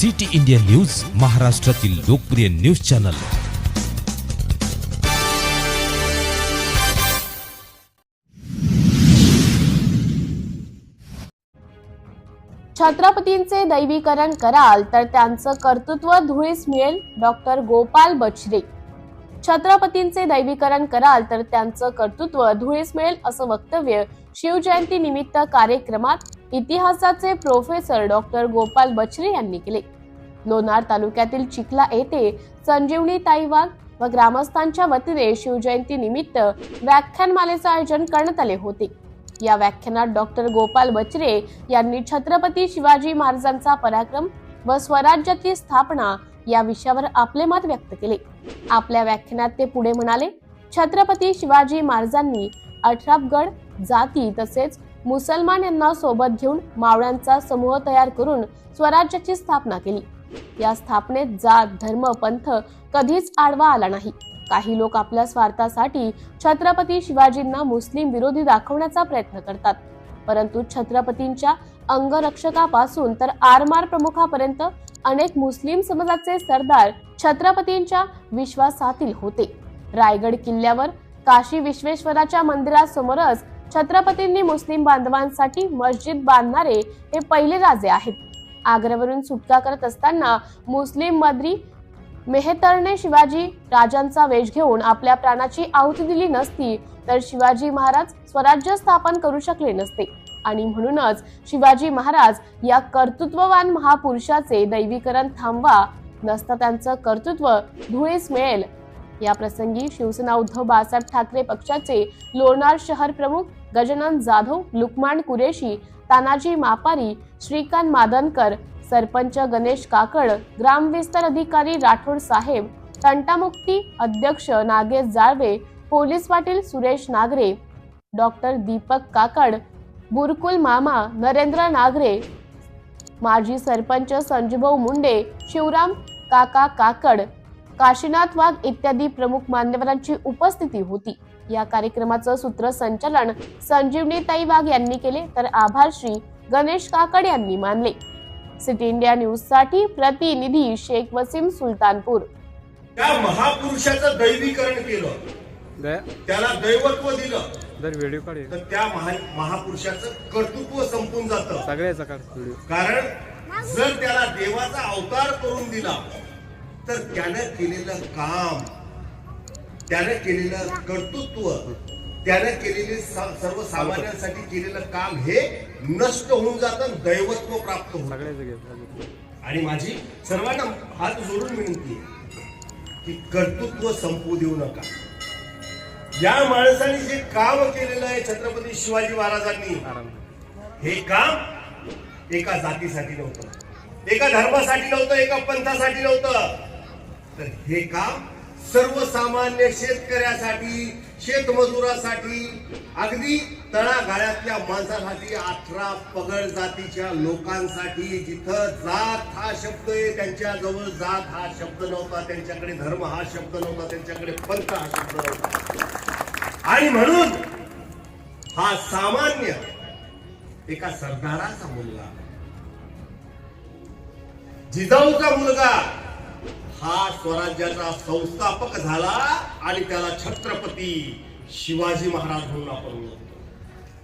City India news, महाराष्ट्रातील लोकप्रिय news channel. छत्रपतींचे दैवीकरण कराल तर त्यांचं कर्तृत्व धुळीस मिळेल। डॉक्टर गोपाल बछरे। छत्रपतींचे दैवीकरण कराल तर त्यांचं कर्तृत्व धुळीस मिळेल असं वक्तव्य शिवजयंती निमित्त कार्यक्रमात इतिहासाचे प्रोफेसर डॉक्टर गोपाल बछरे यांनी केले। लोणार तालुक्यातील चिखला येथे संजीवनी ताई वाघ व ग्रामस्थांच्या वतीने शिवजयंती निमित्त व्याख्यानमालेचे आयोजन करण्यात आले होते। या व्याख्यानात डॉक्टर गोपाल बछरे यांनी छत्रपती शिवाजी महाराजांचा पराक्रम व स्वराज्याची स्थापना या विषयावर आपले मत व्यक्त केले। आपल्या व्याख्यानात ते पुढे म्हणाले, छत्रपती शिवाजी महाराजांनी 18 गड जाती तसेच मुसलमान यांना सोबत घेऊन मावळ्यांचा समूह तयार करून स्वराज्याची स्थापना केली। या स्थापनेत जात धर्म पंथ कधीच आडवा आला नाही। काही लोक आपल्या स्वार्थासाठी छत्रपती शिवाजींना मुस्लिम विरोधी दाखवण्याचा प्रयत्न करतात, परंतु छत्रपतींच्या अंगरक्षकापासून तर आरमार प्रमुखापर्यंत अनेक मुस्लिम समाजाचे सरदार छत्रपतींच्या विश्वासातील होते। रायगड किल्ल्यावर काशी विश्वेश्वराच्या मंदिरासमोरच छत्रपतींनी मुस्लिम बांधवांसाठी मस्जिद बांधणारे हे पहिले राजे आहेत। आग्र्यावरून सुटका करत असताना मुस्लिम मंत्री मेहतरने शिवाजी राजांचा वेश घेऊन आपल्या प्राणाची आहुती दिली नसती तर शिवाजी महाराज स्वराज्य स्थापन करू शकले नसते आणि म्हणूनच शिवाजी महाराज या कर्तृत्ववान महापुरुषाचे दैवीकरण थांबवा नसता त्यांचं कर्तृत्व धुळीस मिळेल। या प्रसंगी शिवसेना उद्धव बाळासाहेब ठाकरे पक्षाचे लोणार शहर प्रमुख गजानन जाधव, लुकमान कुरेशी, तानाजी मापारी, श्रीकांत मादनकर, सरपंच गणेश काकड, ग्रामविस्तार अधिकारी राठोड साहेब, तंटामुक्ती अध्यक्ष नागेश जाळवे, पोलीस पाटील सुरेश नागरे, डॉक्टर दीपक काकड, बुरकुल मामा, नरेंद्र नागरे, माजी सरपंच संजूभाऊ मुंडे, शिवराम काका काकड, काशीनाथ वाघ इत्यादी प्रमुख मान्यवरांची उपस्थिती होती। या कार्यक्रमाचं सूत्रसंचालन संजीवनी ताई वाघ यांनी केले तर आभार श्री गणेश काकड यांनी मानले। सिटी इंडिया न्यूज साठी प्रतिनिधी शेख वसीम सुलतानपूर। त्या महापुरुषाचं दैवीकरण केलं, त्याला दैवत्व दिलं तर त्या महापुरुषाचं कर्तृत्व संपून जातं सगळ्याचं। कारण जर त्याला देवाचा अवतार करून दिला तर त्याने केलेलं काम, त्याने केलेलं कर्तृत्व, त्याने केलेले सर्वसामान्यांसाठी केलेलं काम हे नष्ट होऊन जातं, दैवत्व प्राप्त होतं। आणि माझी सर्वांना हात जोडून विनंती आहे की कर्तृत्व संपू देऊ नका। या माणसाने जे काम केलेलं आहे छत्रपती शिवाजी महाराजांनी, हे काम एका जातीसाठी नव्हतं, एका धर्मासाठी नव्हतं, एका पंथासाठी नव्हतं, तर हे काम सर्वसामान्य शेतकऱ्यासाठी, शेतमजुरासाठी, अगदी तळागाळातल्या माणसासाठी, 18 पगड जातीच्या लोकांसाठी, जिथं जात हा शब्द आहे त्यांच्या जवळ जात हा शब्द नव्हता, त्यांच्याकडे धर्म हा शब्द नव्हता, त्यांच्याकडे पंथ हा शब्द नव्हता। आणि म्हणून हा सामान्य एका सरदाराचा मुलगा, जिजाऊचा मुलगा हा स्वराज्याचा संस्थापक झाला आणि त्याला छत्रपती शिवाजी महाराज म्हणून आपण